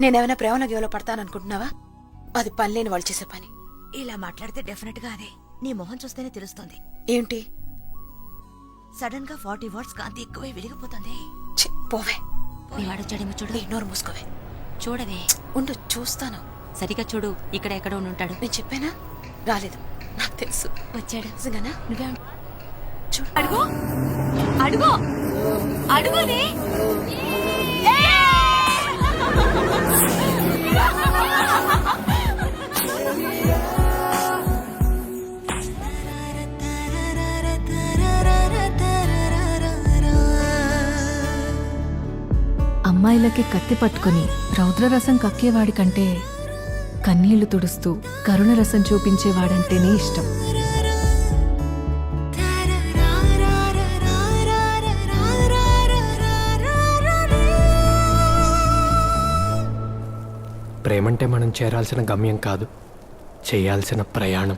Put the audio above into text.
నేనేమైనా ప్రేమలో గేవలో పడతాననుకుంటున్నావా? అది పని లేని వాళ్ళు చేసే పని. ఇలా మాట్లాడితే డెఫినెట్ గా అదే. నీ మొహం చూస్తేనే తెలుస్తుంది. ఏంటి? సడన్ గా 40 వాట్స్ కాంతి ఎక్కువై వెలిగిపోతుంది. ఛీ, పోవే. నీ వాడొచ్చాడేమో చూడు. నోరు మూసుకోవే. చూడవే. ఉండు, చూస్తాను. సరిగా చూడు, ఇక్కడ ఎక్కడో ఉంటాడు. నేను చెప్పానా? రాలేదు, నాకు తెలుసు. వచ్చాడు. నిజంగానా? నువ్వే చూడు. అడుగు అడుగు అడుగునే. అమ్మాయిలకి కత్తి పట్టుకుని రౌద్రరసం కక్కేవాడి కంటే కన్నీళ్లు తుడుస్తూ కరుణరసం చూపించేవాడంటేనే ఇష్టం. ప్రేమంటే మనం చేరాల్సిన గమ్యం కాదు, చేయాల్సిన ప్రయాణం.